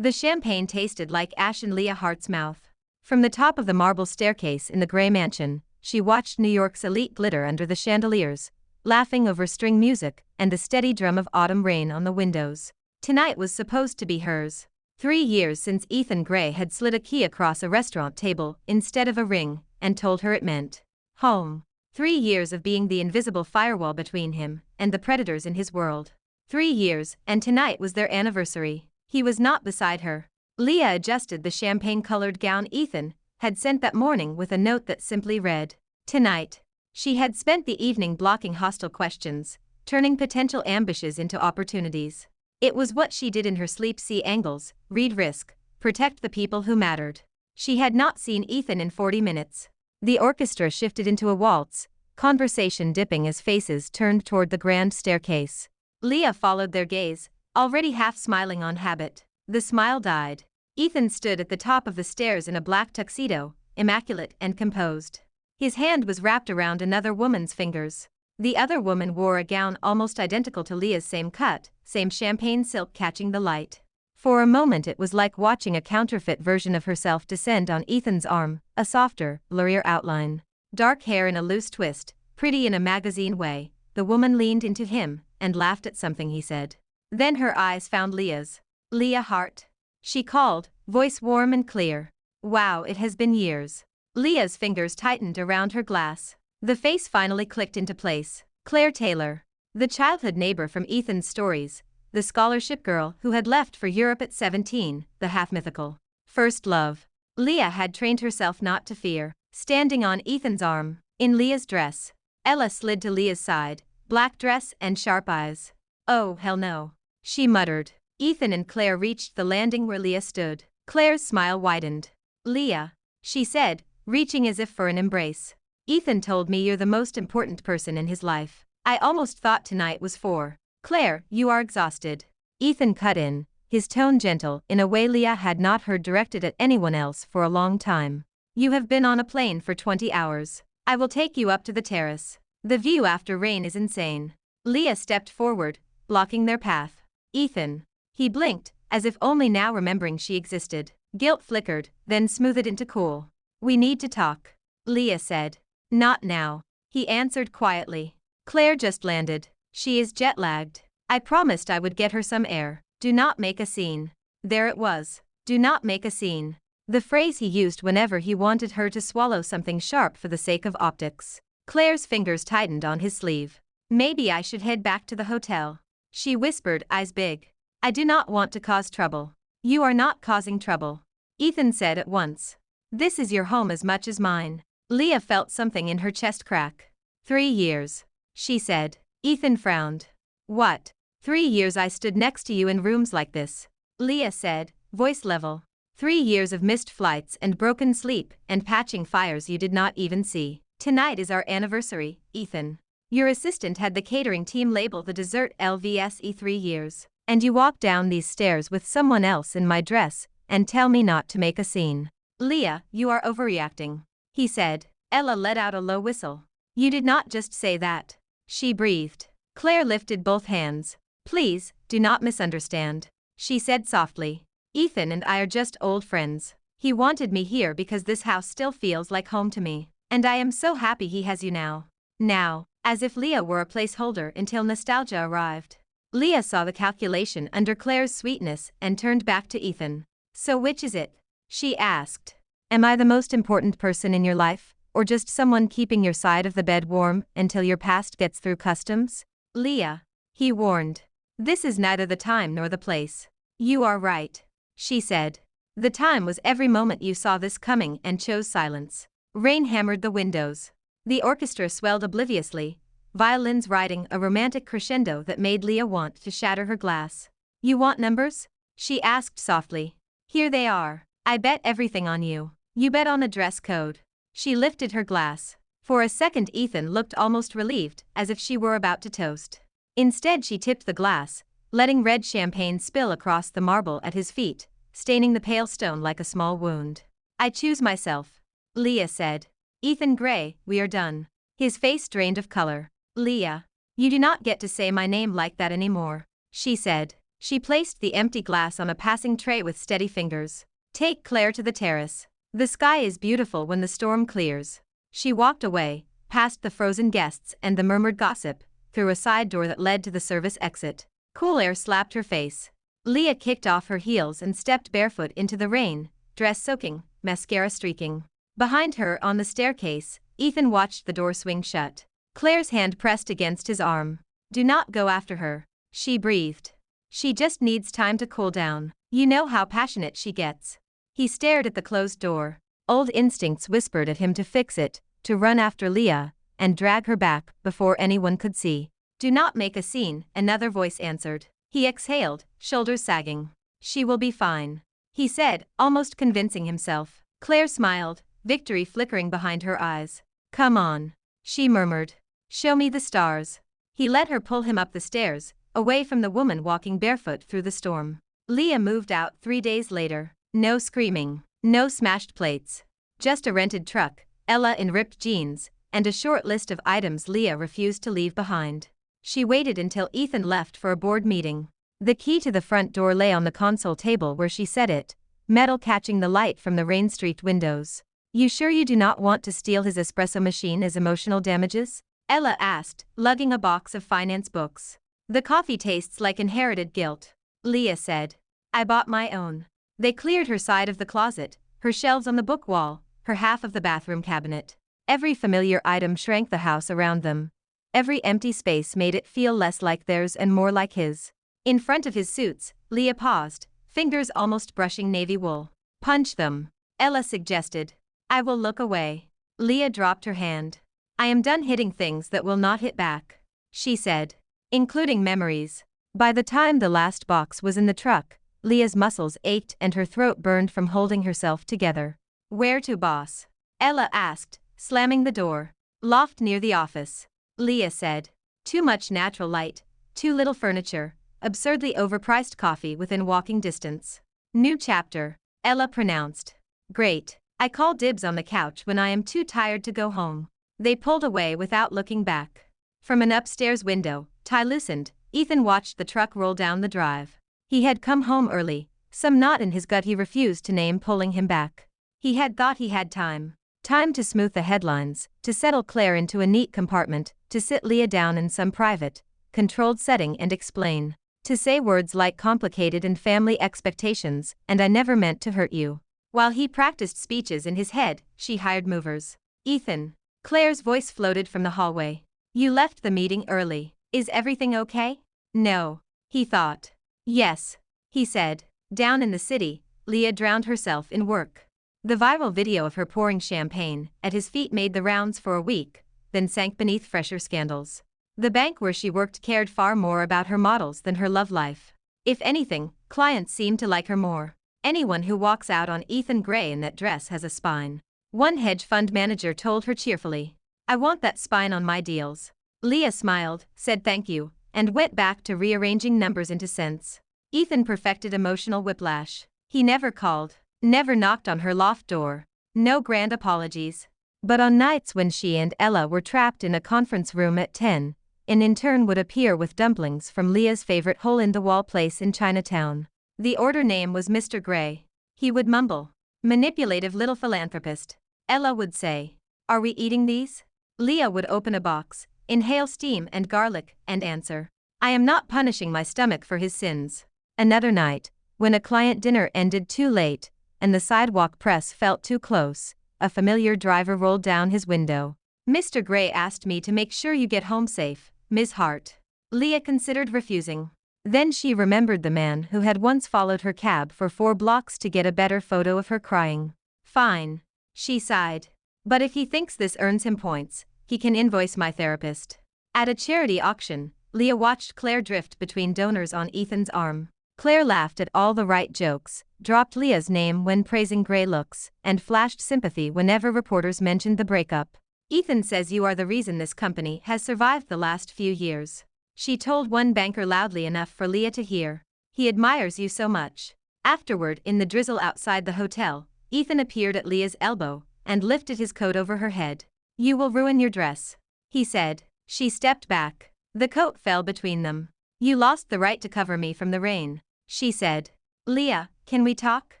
The champagne tasted like ash in Leah Hart's mouth. From the top of the marble staircase in the gray mansion, she watched New York's elite glitter under the chandeliers, laughing over string music and the steady drum of autumn rain on the windows. Tonight was supposed to be hers. 3 years since Ethan Gray had slid a key across a restaurant table instead of a ring, and told her it meant home. 3 years of being the invisible firewall between him and the predators in his world. 3 years, and tonight was their anniversary. He was not beside her. Leah adjusted the champagne-colored gown Ethan had sent that morning with a note that simply read, "Tonight." She had spent the evening blocking hostile questions, turning potential ambushes into opportunities. It was what she did in her sleep: see angles, read risk, protect the people who mattered. She had not seen Ethan in 40 minutes. The orchestra shifted into a waltz, conversation dipping as faces turned toward the grand staircase. Leah followed their gaze, already half smiling on habit. The smile died. Ethan stood at the top of the stairs in a black tuxedo, immaculate and composed. His hand was wrapped around another woman's fingers. The other woman wore a gown almost identical to Leah's, same cut, same champagne silk catching the light. For a moment it was like watching a counterfeit version of herself descend on Ethan's arm, a softer, blurrier outline. Dark hair in a loose twist, pretty in a magazine way. The woman leaned into him and laughed at something he said. Then her eyes found Leah's. "Leah Hart," she called, voice warm and clear. "Wow, it has been years." Leah's fingers tightened around her glass. The face finally clicked into place. Claire Taylor. The childhood neighbor from Ethan's stories. The scholarship girl who had left for Europe at 17, the half-mythical first love. Leah had trained herself not to fear. Standing on Ethan's arm, in Leah's dress. Ella slid to Leah's side, black dress and sharp eyes. "Oh, hell no," she muttered. Ethan and Claire reached the landing where Leah stood. Claire's smile widened. "Leah," she said, reaching as if for an embrace. "Ethan told me you're the most important person in his life. I almost thought tonight was for Claire, you are exhausted." Ethan cut in, his tone gentle in a way Leah had not heard directed at anyone else for a long time. "You have been on a plane for 20 hours. I will take you up to the terrace. The view after rain is insane." Leah stepped forward, blocking their path. "Ethan." He blinked, as if only now remembering she existed. Guilt flickered, then smoothed into cool. "We need to talk," Leah said. "Not now," he answered quietly. "Claire just landed. She is jet-lagged. I promised I would get her some air. Do not make a scene." There it was. Do not make a scene. The phrase he used whenever he wanted her to swallow something sharp for the sake of optics. Claire's fingers tightened on his sleeve. "Maybe I should head back to the hotel," she whispered, eyes big. "I do not want to cause trouble." "You are not causing trouble," Ethan said at once. "This is your home as much as mine." Leah felt something in her chest crack. 3 years, she said. Ethan frowned. "What? 3 years I stood next to you in rooms like this," Leah said, voice level. 3 years of missed flights and broken sleep and patching fires you did not even see. "Tonight is our anniversary, Ethan. Your assistant had the catering team label the dessert LVSE 3 years. And you walk down these stairs with someone else in my dress and tell me not to make a scene." "Leah, you are overreacting," he said. Ella let out a low whistle. "You did not just say that," she breathed. Claire lifted both hands. "Please, do not misunderstand," she said softly. "Ethan and I are just old friends. He wanted me here because this house still feels like home to me. And I am so happy he has you now." Now, as if Leah were a placeholder until nostalgia arrived. Leah saw the calculation under Claire's sweetness and turned back to Ethan. "So which is it?" she asked. "Am I the most important person in your life, or just someone keeping your side of the bed warm until your past gets through customs?" "Leah," he warned. "This is neither the time nor the place." "You are right," she said. "The time was every moment you saw this coming and chose silence." Rain hammered the windows. The orchestra swelled obliviously, violins riding a romantic crescendo that made Leah want to shatter her glass. "You want numbers?" she asked softly. "Here they are. I bet everything on you. You bet on a dress code." She lifted her glass. For a second Ethan looked almost relieved, as if she were about to toast. Instead she tipped the glass, letting red champagne spill across the marble at his feet, staining the pale stone like a small wound. "I choose myself," Leah said. "Ethan Gray, we are done." His face drained of color. "Leah, you do not get to say my name like that anymore," she said. She placed the empty glass on a passing tray with steady fingers. Take Claire to the terrace. The sky is beautiful when the storm clears. She walked away, past the frozen guests and the murmured gossip, through a side door that led to the service exit. Cool air slapped her face. Leah kicked off her heels and stepped barefoot into the rain, dress soaking, mascara streaking. Behind her on the staircase, Ethan watched the door swing shut. Claire's hand pressed against his arm. Do not go after her, she breathed. She just needs time to cool down. You know how passionate she gets. He stared at the closed door. Old instincts whispered at him to fix it, to run after Leah, and drag her back before anyone could see. Do not make a scene, another voice answered. He exhaled, shoulders sagging. She will be fine, he said, almost convincing himself. Claire smiled, victory flickering behind her eyes. Come on, she murmured. Show me the stars. He let her pull him up the stairs, away from the woman walking barefoot through the storm. Leah moved out 3 days later. No screaming, no smashed plates. Just a rented truck, Ella in ripped jeans, and a short list of items Leah refused to leave behind. She waited until Ethan left for a board meeting. The key to the front door lay on the console table where she set it, metal catching the light from the rain-streaked windows. You sure you do not want to steal his espresso machine as emotional damages? Ella asked, lugging a box of finance books. The coffee tastes like inherited guilt, Leah said. I bought my own. They cleared her side of the closet, her shelves on the book wall, her half of the bathroom cabinet. Every familiar item shrank the house around them. Every empty space made it feel less like theirs and more like his. In front of his suits, Leah paused, fingers almost brushing navy wool. Punch them, Ella suggested. I will look away. Leah dropped her hand. I am done hitting things that will not hit back, she said. Including memories. By the time the last box was in the truck, Leah's muscles ached and her throat burned from holding herself together. Where to, boss? Ella asked, slamming the door. Loft near the office, Leah said. Too much natural light, too little furniture, absurdly overpriced coffee within walking distance. New chapter, Ella pronounced. Great. I call dibs on the couch when I am too tired to go home. They pulled away without looking back. From an upstairs window, tie loosened, Ethan watched the truck roll down the drive. He had come home early, some knot in his gut he refused to name pulling him back. He had thought he had time. Time to smooth the headlines, to settle Claire into a neat compartment, to sit Leah down in some private, controlled setting and explain. To say words like complicated and family expectations, and I never meant to hurt you. While he practiced speeches in his head, she hired movers. Ethan. Claire's voice floated from the hallway. You left the meeting early. Is everything okay? No, he thought. Yes, he said. Down in the city, Leah drowned herself in work. The viral video of her pouring champagne at his feet made the rounds for a week, then sank beneath fresher scandals. The bank where she worked cared far more about her models than her love life. If anything, clients seemed to like her more. Anyone who walks out on Ethan Gray in that dress has a spine. One hedge fund manager told her cheerfully. I want that spine on my deals. Leah smiled, said thank you, and went back to rearranging numbers into cents. Ethan perfected emotional whiplash. He never called, never knocked on her loft door. No grand apologies. But on nights when she and Ella were trapped in a conference room at 10, an intern would appear with dumplings from Leah's favorite hole-in-the-wall place in Chinatown. The order name was Mr. Gray. He would mumble. Manipulative little philanthropist. Ella would say, Are we eating these? Leah would open a box, inhale steam and garlic, and answer, I am not punishing my stomach for his sins. Another night, when a client dinner ended too late, and the sidewalk press felt too close, a familiar driver rolled down his window. Mr. Gray asked me to make sure you get home safe, Ms. Hart. Leah considered refusing. Then she remembered the man who had once followed her cab for 4 blocks to get a better photo of her crying. Fine, she sighed. But if he thinks this earns him points, he can invoice my therapist. At a charity auction, Leah watched Claire drift between donors on Ethan's arm. Claire laughed at all the right jokes, dropped Leah's name when praising Gray looks, and flashed sympathy whenever reporters mentioned the breakup. Ethan says you are the reason this company has survived the last few years. She told one banker loudly enough for Leah to hear. He admires you so much. Afterward, in the drizzle outside the hotel, Ethan appeared at Leah's elbow and lifted his coat over her head. You will ruin your dress, he said. She stepped back. The coat fell between them. You lost the right to cover me from the rain, she said. Leah, can we talk?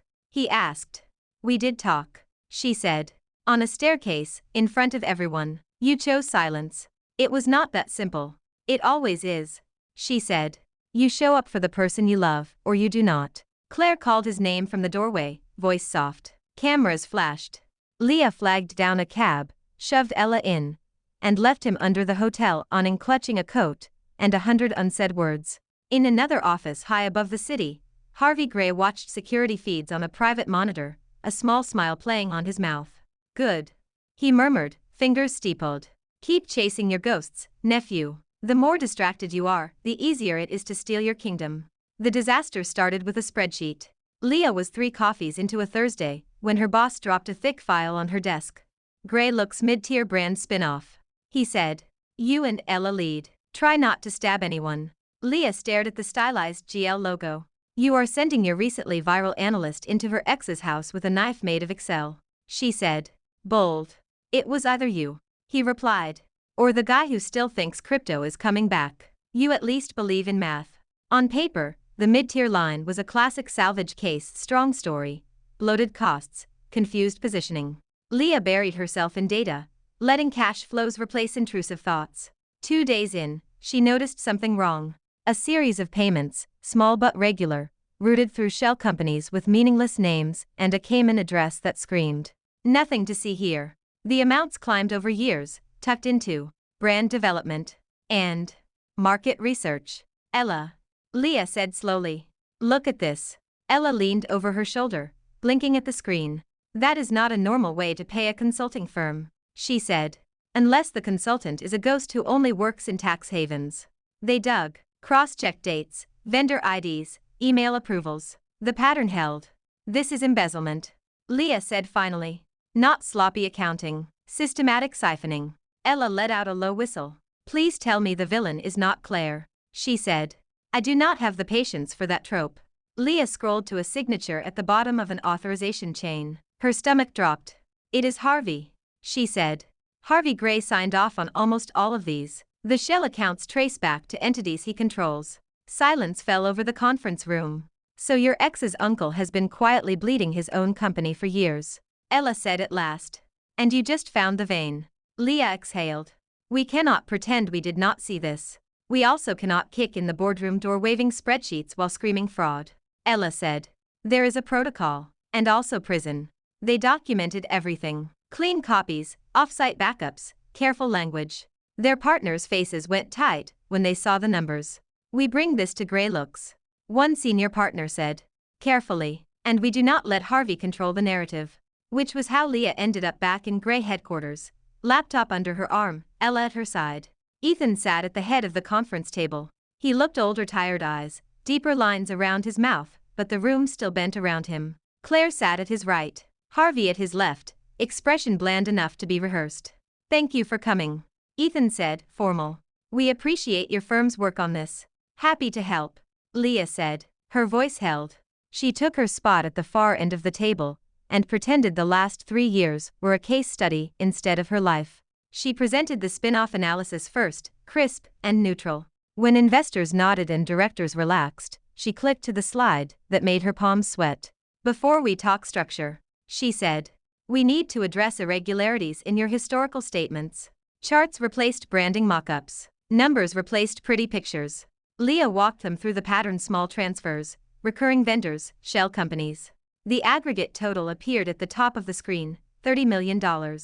He asked. We did talk, she said. On a staircase, in front of everyone. You chose silence. It was not that simple. It always is, she said. You show up for the person you love, or you do not. Claire called his name from the doorway, voice soft. Cameras flashed. Leah flagged down a cab, shoved Ella in, and left him under the hotel awning clutching a coat, and 100 unsaid words. In another office high above the city, Harvey Gray watched security feeds on a private monitor, a small smile playing on his mouth. Good, he murmured, fingers steepled. Keep chasing your ghosts, nephew. The more distracted you are, the easier it is to steal your kingdom. The disaster started with a spreadsheet. Leah was 3 coffees into a Thursday, when her boss dropped a thick file on her desk. Gray looks mid-tier brand spin-off, he said. You and Ella lead. Try not to stab anyone. Leah stared at the stylized GL logo. You are sending your recently viral analyst into her ex's house with a knife made of Excel, she said. Bold. It was either you, he replied, or the guy who still thinks crypto is coming back. You at least believe in math. On paper, the mid-tier line was a classic salvage case strong story, bloated costs, confused positioning. Leah buried herself in data, letting cash flows replace intrusive thoughts. 2 days in, she noticed something wrong. A series of payments, small but regular, routed through shell companies with meaningless names and a Cayman address that screamed. Nothing to see here. The amounts climbed over years, tucked into brand development and market research. Ella, Leah said slowly. Look at this. Ella leaned over her shoulder, blinking at the screen. That is not a normal way to pay a consulting firm, she said. Unless the consultant is a ghost who only works in tax havens. They dug, cross-checked dates, vendor IDs, email approvals. The pattern held. This is embezzlement, Leah said finally. Not sloppy accounting, systematic siphoning. Ella let out a low whistle. Please tell me the villain is not Claire, she said. I do not have the patience for that trope. Leah scrolled to a signature at the bottom of an authorization chain. Her stomach dropped. It is Harvey, she said. Harvey Gray signed off on almost all of these. The shell accounts trace back to entities he controls. Silence fell over the conference room. So your ex's uncle has been quietly bleeding his own company for years, Ella said at last. And you just found the vein. Leah exhaled. We cannot pretend we did not see this. We also cannot kick in the boardroom door waving spreadsheets while screaming fraud, Ella said. There is a protocol, and also prison. They documented everything. Clean copies, off-site backups, careful language. Their partners' faces went tight when they saw the numbers. We bring this to Gray looks, one senior partner said. Carefully, and we do not let Harvey control the narrative. Which was how Leah ended up back in Gray headquarters, laptop under her arm, Ella at her side. Ethan sat at the head of the conference table. He looked older, tired eyes, deeper lines around his mouth, but the room still bent around him. Claire sat at his right, Harvey at his left, expression bland enough to be rehearsed. Thank you for coming, Ethan said, formal. We appreciate your firm's work on this. Happy to help, Leah said. Her voice held. She took her spot at the far end of the table and pretended the last 3 years were a case study instead of her life. She presented the spin-off analysis first, crisp and neutral. When investors nodded and directors relaxed, she clicked to the slide that made her palms sweat. Before we talk structure, she said, we need to address irregularities in your historical statements. Charts replaced branding mock-ups. Numbers replaced pretty pictures. Leah walked them through the pattern: small transfers, recurring vendors, shell companies. The aggregate total appeared at the top of the screen, $30 million.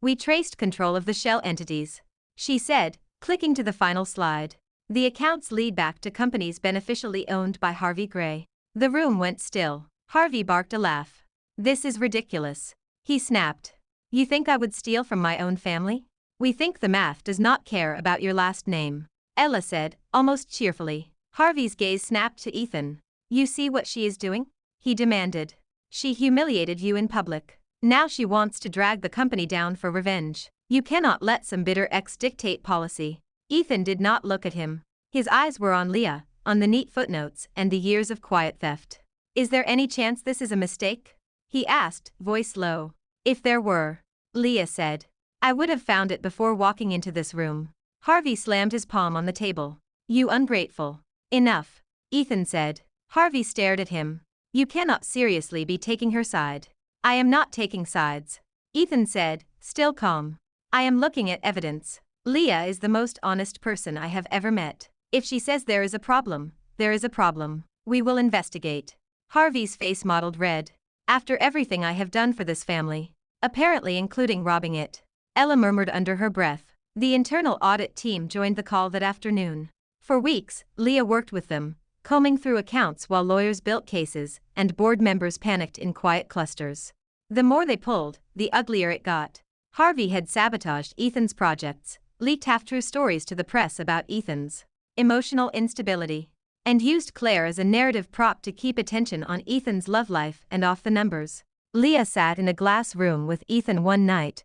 We traced control of the shell entities, she said, clicking to the final slide. The accounts lead back to companies beneficially owned by Harvey Gray. The room went still. Harvey barked a laugh. This is ridiculous, he snapped. You think I would steal from my own family? We think the math does not care about your last name, Ella said, almost cheerfully. Harvey's gaze snapped to Ethan. You see what she is doing? He demanded. She humiliated you in public. Now she wants to drag the company down for revenge. You cannot let some bitter ex dictate policy. Ethan did not look at him. His eyes were on Leah, on the neat footnotes and the years of quiet theft. Is there any chance this is a mistake? He asked, voice low. If there were, Leah said, I would have found it before walking into this room. Harvey slammed his palm on the table. You ungrateful. Enough, Ethan said. Harvey stared at him. You cannot seriously be taking her side. I am not taking sides, Ethan said, still calm. I am looking at evidence. Leah is the most honest person I have ever met. If she says there is a problem, there is a problem. We will investigate. Harvey's face mottled red. After everything I have done for this family, apparently including robbing it, Ella murmured under her breath. The internal audit team joined the call that afternoon. For weeks, Leah worked with them, combing through accounts while lawyers built cases and board members panicked in quiet clusters. The more they pulled, the uglier it got. Harvey had sabotaged Ethan's projects, leaked half-true stories to the press about Ethan's emotional instability, and used Claire as a narrative prop to keep attention on Ethan's love life and off the numbers. Leah sat in a glass room with Ethan one night,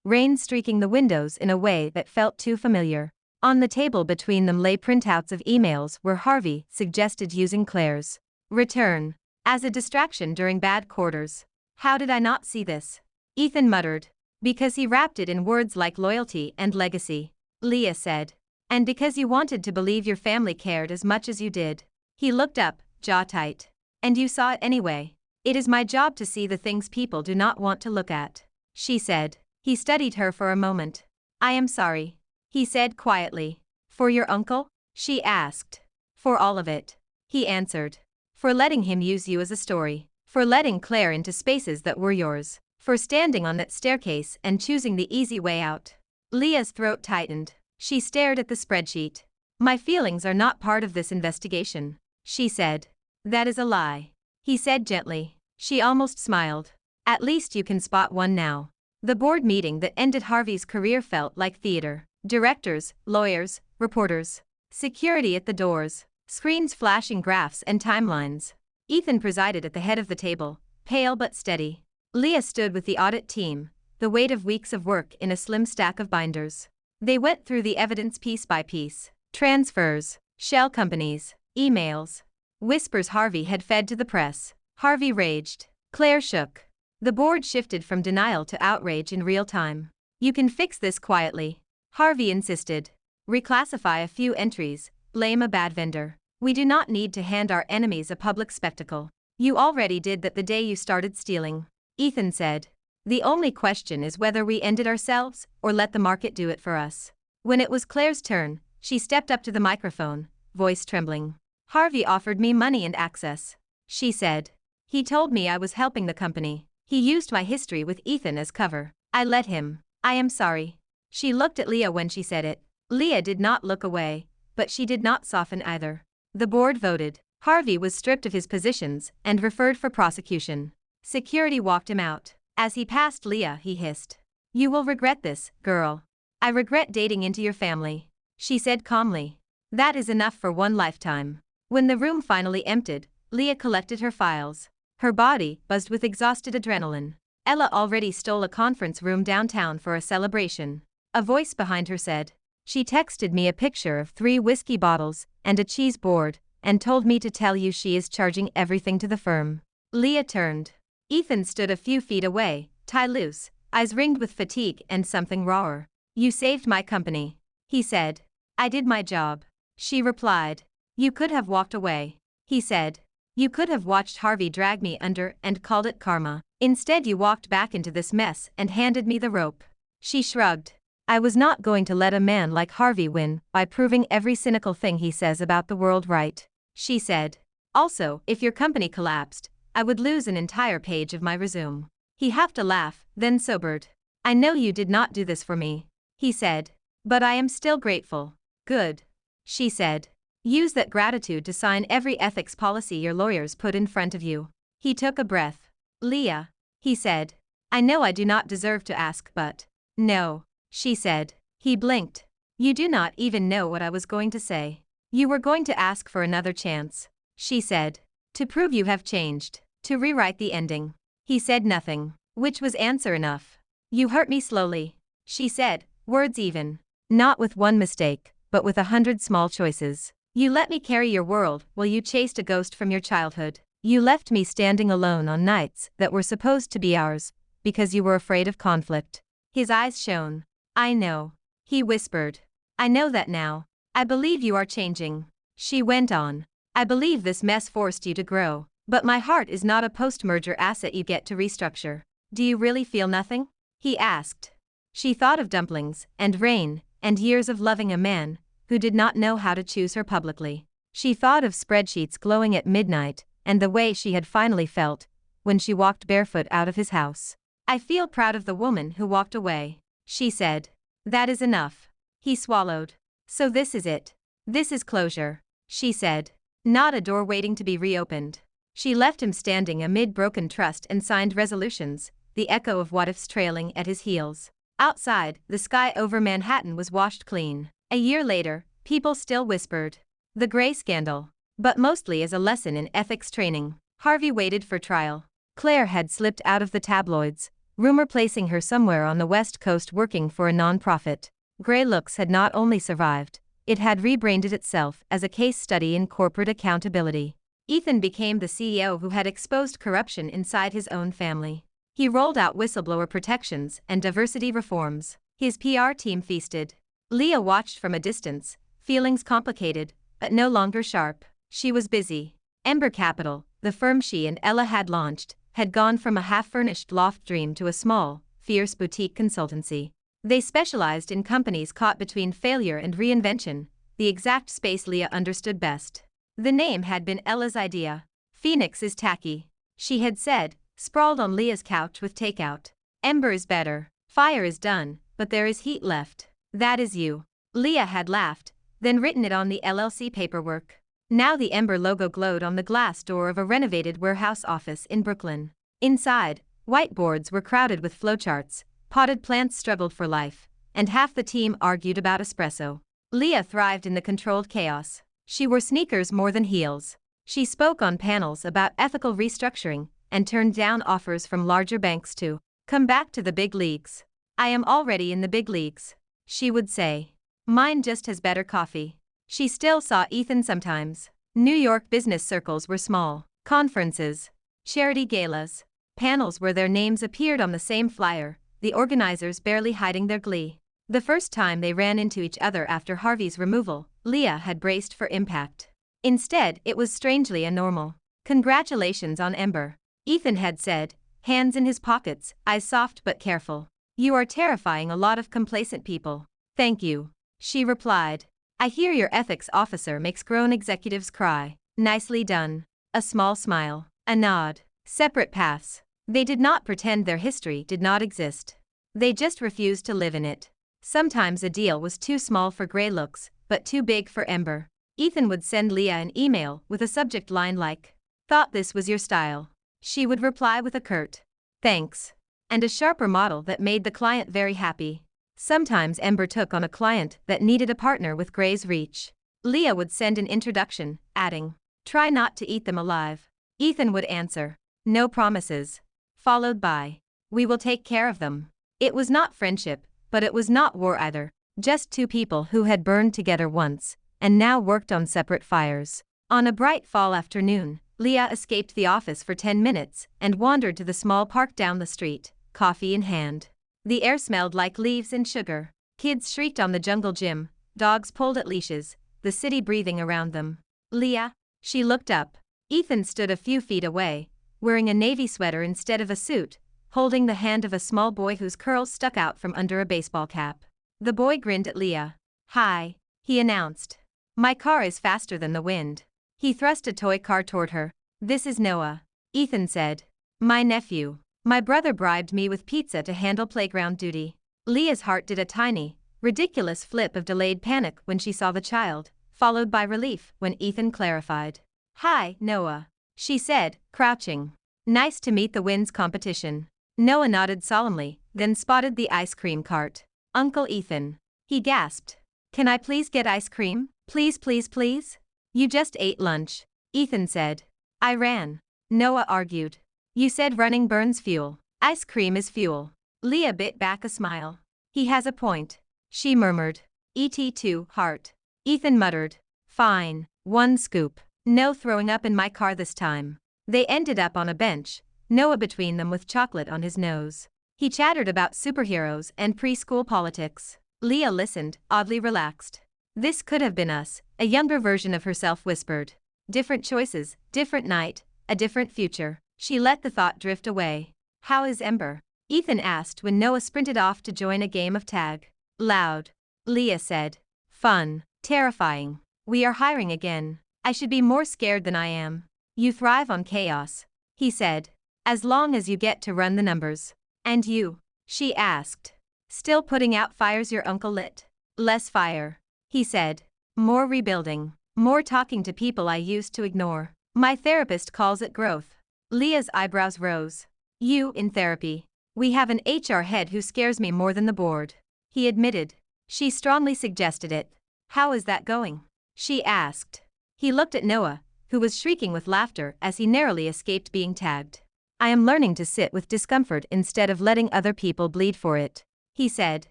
rain streaking the windows in a way that felt too familiar. On the table between them lay printouts of emails where Harvey suggested using Claire's return as a distraction during bad quarters. How did I not see this? Ethan muttered. Because he wrapped it in words like loyalty and legacy, Leah said. And because you wanted to believe your family cared as much as you did. He looked up, jaw tight. And you saw it anyway. It is my job to see the things people do not want to look at, she said. He studied her for a moment. I am sorry, he said quietly. For your uncle? She asked. For all of it, he answered. For letting him use you as a story. For letting Claire into spaces that were yours. For standing on that staircase and choosing the easy way out. Leah's throat tightened. She stared at the spreadsheet. My feelings are not part of this investigation, she said. That is a lie, he said gently. She almost smiled. At least you can spot one now. The board meeting that ended Harvey's career felt like theater. Directors, lawyers, reporters. Security at the doors. Screens flashing graphs and timelines. Ethan presided at the head of the table, pale but steady. Leah stood with the audit team, the weight of weeks of work in a slim stack of binders. They went through the evidence piece by piece. Transfers, shell companies, emails, whispers Harvey had fed to the press. Harvey raged. Claire shook. The board shifted from denial to outrage in real time. You can fix this quietly, Harvey insisted. Reclassify a few entries, blame a bad vendor. We do not need to hand our enemies a public spectacle. You already did that the day you started stealing, Ethan said. The only question is whether we end it ourselves or let the market do it for us. When it was Claire's turn, she stepped up to the microphone, voice trembling. Harvey offered me money and access, she said. He told me I was helping the company. He used my history with Ethan as cover. I let him. I am sorry. She looked at Leah when she said it. Leah did not look away, but she did not soften either. The board voted. Harvey was stripped of his positions and referred for prosecution. Security walked him out. As he passed Leah, he hissed. You will regret this, girl. I regret dating into your family, she said calmly. That is enough for one lifetime. When the room finally emptied, Leah collected her files. Her body buzzed with exhausted adrenaline. Ella already stole a conference room downtown for a celebration. A voice behind her said. She texted me a picture of 3 whiskey bottles and a cheese board, and told me to tell you she is charging everything to the firm. Leah turned. Ethan stood a few feet away, tie loose, eyes ringed with fatigue and something rawer. You saved my company, he said. I did my job, she replied. You could have walked away, he said. You could have watched Harvey drag me under and called it karma. Instead you walked back into this mess and handed me the rope. She shrugged. I was not going to let a man like Harvey win by proving every cynical thing he says about the world right, she said. Also, if your company collapsed, I would lose an entire page of my resume. He half to laugh, then sobered. I know you did not do this for me, he said. But I am still grateful. Good, she said. Use that gratitude to sign every ethics policy your lawyers put in front of you. He took a breath. Leah, he said. I know I do not deserve to ask, but. No, she said. He blinked. You do not even know what I was going to say. You were going to ask for another chance, she said. To prove you have changed. To rewrite the ending. He said nothing, which was answer enough. You hurt me slowly, she said, words even. Not with one mistake, but with 100 small choices. You let me carry your world while you chased a ghost from your childhood. You left me standing alone on nights that were supposed to be ours, because you were afraid of conflict. His eyes shone. I know, he whispered. I know that now. I believe you are changing. She went on. I believe this mess forced you to grow, but my heart is not a post-merger asset you get to restructure. Do you really feel nothing? He asked. She thought of dumplings, and rain, and years of loving a man who did not know how to choose her publicly. She thought of spreadsheets glowing at midnight, and the way she had finally felt when she walked barefoot out of his house. I feel proud of the woman who walked away, she said. That is enough. He swallowed. So this is it. This is closure, she said. Not a door waiting to be reopened. She left him standing amid broken trust and signed resolutions, the echo of what-ifs trailing at his heels. Outside, the sky over Manhattan was washed clean. A year later, people still whispered. The Grey scandal. But mostly as a lesson in ethics training. Harvey waited for trial. Claire had slipped out of the tabloids, rumor placing her somewhere on the West Coast working for a non-profit. Grey Looks had not only survived, it had rebranded itself as a case study in corporate accountability. Ethan became the CEO who had exposed corruption inside his own family. He rolled out whistleblower protections and diversity reforms. His PR team feasted. Leah watched from a distance, feelings complicated, but no longer sharp. She was busy. Ember Capital, the firm she and Ella had launched, had gone from a half-furnished loft dream to a small, fierce boutique consultancy. They specialized in companies caught between failure and reinvention, the exact space Leah understood best. The name had been Ella's idea. Phoenix is tacky, she had said, sprawled on Leah's couch with takeout. Ember is better. Fire is done, but there is heat left. That is you. Leah had laughed, then written it on the LLC paperwork. Now the Ember logo glowed on the glass door of a renovated warehouse office in Brooklyn. Inside, whiteboards were crowded with flowcharts, potted plants struggled for life, and half the team argued about espresso. Leah thrived in the controlled chaos. She wore sneakers more than heels. She spoke on panels about ethical restructuring and turned down offers from larger banks to come back to the big leagues. I am already in the big leagues, she would say. Mine just has better coffee. She still saw Ethan sometimes. New York business circles were small. Conferences, charity galas, panels where their names appeared on the same flyer, the organizers barely hiding their glee. The first time they ran into each other after Harvey's removal, Leah had braced for impact. Instead, it was strangely normal. Congratulations on Ember, Ethan had said, hands in his pockets, eyes soft but careful. You are terrifying a lot of complacent people. Thank you, she replied. I hear your ethics officer makes grown executives cry. Nicely done. A small smile. A nod. Separate paths. They did not pretend their history did not exist. They just refused to live in it. Sometimes a deal was too small for Grey Looks, but too big for Ember. Ethan would send Leah an email with a subject line like, "Thought this was your style." She would reply with a curt, "Thanks," and a sharper model that made the client very happy. Sometimes Ember took on a client that needed a partner with Grey's reach. Leah would send an introduction, adding, "Try not to eat them alive." Ethan would answer, "No promises," followed by, "We will take care of them." It was not friendship, but it was not war either. Just two people who had burned together once, and now worked on separate fires. On a bright fall afternoon, Leah escaped the office for 10 minutes and wandered to the small park down the street, coffee in hand. The air smelled like leaves and sugar. Kids shrieked on the jungle gym, dogs pulled at leashes, the city breathing around them. Leah? She looked up. Ethan stood a few feet away, wearing a navy sweater instead of a suit, holding the hand of a small boy whose curls stuck out from under a baseball cap. The boy grinned at Leah. "Hi," he announced. "My car is faster than the wind." He thrust a toy car toward her. "This is Noah," Ethan said. "My nephew. My brother bribed me with pizza to handle playground duty." Leah's heart did a tiny, ridiculous flip of delayed panic when she saw the child, followed by relief when Ethan clarified. "Hi, Noah," she said, crouching. "Nice to meet the Wins competition." Noah nodded solemnly, then spotted the ice cream cart. "Uncle Ethan," he gasped. "Can I please get ice cream? Please, please, please?" "You just ate lunch," Ethan said. "I ran," Noah argued. "You said running burns fuel. Ice cream is fuel." Leah bit back a smile. "He has a point," she murmured. "Et2, heart." Ethan muttered. "Fine, one scoop. No throwing up in my car this time." They ended up on a bench, Noah between them with chocolate on his nose. He chattered about superheroes and preschool politics. Leah listened, oddly relaxed. This could have been us, a younger version of herself whispered. Different choices, different night, a different future. She let the thought drift away. How is Ember? Ethan asked when Noah sprinted off to join a game of tag. Loud. Leah said. Fun. Terrifying. We are hiring again. I should be more scared than I am. You thrive on chaos, he said. As long as you get to run the numbers. And you? She asked. Still putting out fires your uncle lit. Less fire, he said. More rebuilding. More talking to people I used to ignore. My therapist calls it growth. Leah's eyebrows rose. You in therapy. We have an HR head who scares me more than the board, he admitted. She strongly suggested it. How is that going? She asked. He looked at Noah, who was shrieking with laughter as he narrowly escaped being tagged. I am learning to sit with discomfort instead of letting other people bleed for it, he said.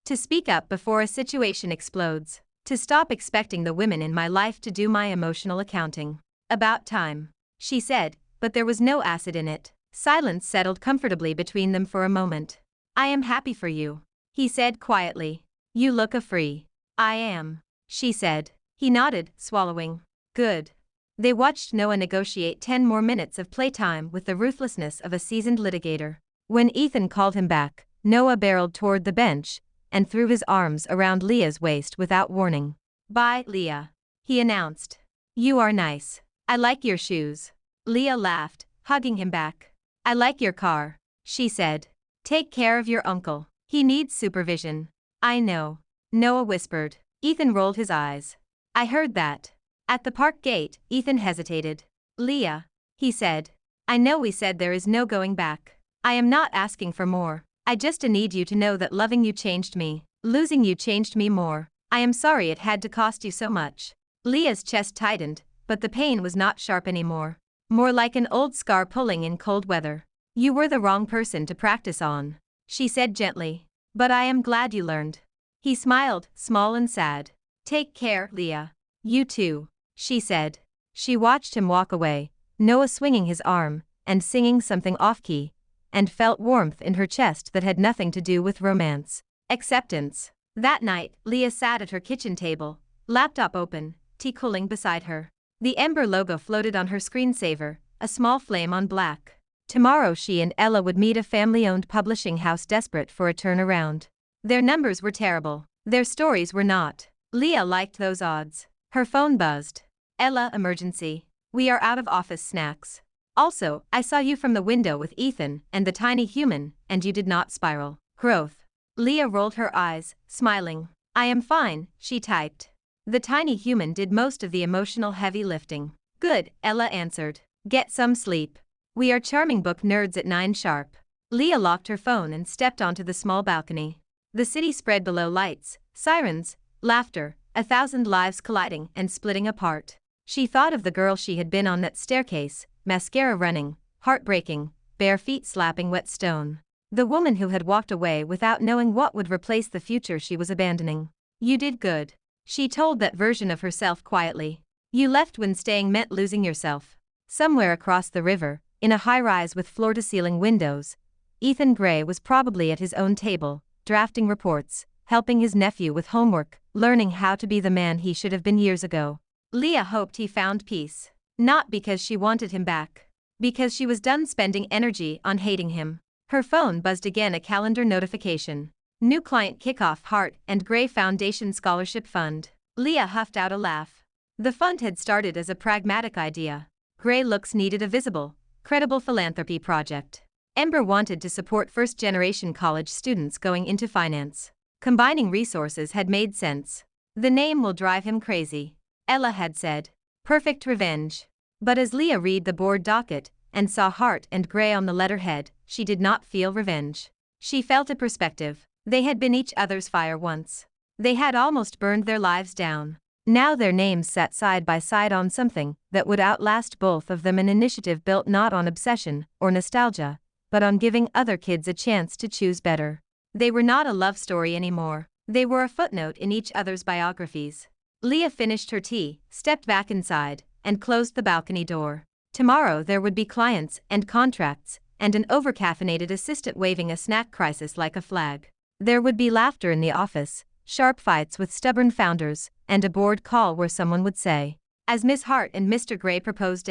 To speak up before a situation explodes. To stop expecting the women in my life to do my emotional accounting. About time, she said, but there was no acid in it. Silence settled comfortably between them for a moment. I am happy for you, he said quietly. You look free. I am, she said. He nodded, swallowing. Good. They watched Noah negotiate 10 more minutes of playtime with the ruthlessness of a seasoned litigator. When Ethan called him back, Noah barreled toward the bench and threw his arms around Leah's waist without warning. Bye, Leah, he announced. You are nice. I like your shoes. Leah laughed, hugging him back. I like your car, she said. Take care of your uncle. He needs supervision. I know, Noah whispered. Ethan rolled his eyes. I heard that. At the park gate, Ethan hesitated. Leah, he said. I know we said there is no going back. I am not asking for more. I just need you to know that loving you changed me. Losing you changed me more. I am sorry it had to cost you so much. Leah's chest tightened, but the pain was not sharp anymore. More like an old scar pulling in cold weather. You were the wrong person to practice on, she said gently. But I am glad you learned. He smiled, small and sad. Take care, Leah. You too, she said. She watched him walk away, Noah swinging his arm and singing something off-key, and felt warmth in her chest that had nothing to do with romance. Acceptance. That night, Leah sat at her kitchen table, laptop open, tea cooling beside her. The Ember logo floated on her screensaver, a small flame on black. Tomorrow she and Ella would meet a family-owned publishing house desperate for a turnaround. Their numbers were terrible. Their stories were not. Leah liked those odds. Her phone buzzed. Ella, emergency. We are out of office snacks. Also, I saw you from the window with Ethan and the tiny human, and you did not spiral. Growth. Leah rolled her eyes, smiling. I am fine, she typed. The tiny human did most of the emotional heavy lifting. Good, Ella answered. Get some sleep. We are charming book nerds at 9 sharp. Leah locked her phone and stepped onto the small balcony. The city spread below lights, sirens, laughter, 1,000 lives colliding and splitting apart. She thought of the girl she had been on that staircase, mascara running, heartbreaking, bare feet slapping wet stone. The woman who had walked away without knowing what would replace the future she was abandoning. You did good, she told that version of herself quietly. You left when staying meant losing yourself. Somewhere across the river, in a high-rise with floor-to-ceiling windows, Ethan Gray was probably at his own table, drafting reports, helping his nephew with homework, learning how to be the man he should have been years ago. Leah hoped he found peace. Not because she wanted him back. Because she was done spending energy on hating him. Her phone buzzed again, a calendar notification. New client kickoff, Hart and Gray Foundation Scholarship Fund. Leah huffed out a laugh. The fund had started as a pragmatic idea. Gray Looks needed a visible, credible philanthropy project. Ember wanted to support first-generation college students going into finance. Combining resources had made sense. The name will drive him crazy, Ella had said. Perfect revenge. But as Leah read the board docket and saw Hart and Gray on the letterhead, she did not feel revenge. She felt a perspective. They had been each other's fire once. They had almost burned their lives down. Now their names sat side by side on something that would outlast both of them, an initiative built not on obsession or nostalgia, but on giving other kids a chance to choose better. They were not a love story anymore. They were a footnote in each other's biographies. Leah finished her tea, stepped back inside, and closed the balcony door. Tomorrow there would be clients and contracts, and an overcaffeinated assistant waving a snack crisis like a flag. There would be laughter in the office, sharp fights with stubborn founders, and a bored call where someone would say, as Miss Hart and Mr. Gray proposed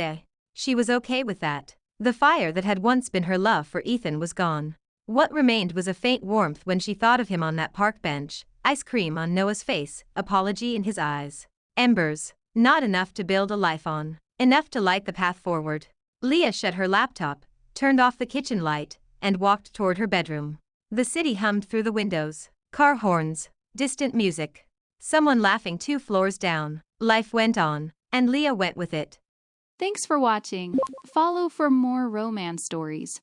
she was okay with that. The fire that had once been her love for Ethan was gone. What remained was a faint warmth when she thought of him on that park bench, ice cream on Noah's face, apology in his eyes. Embers. Not enough to build a life on. Enough to light the path forward. Leah shut her laptop, turned off the kitchen light, and walked toward her bedroom. The city hummed through the windows. Car horns. Distant music. Someone laughing 2 floors down. Life went on, and Leah went with it. Thanks for watching. Follow for more romance stories.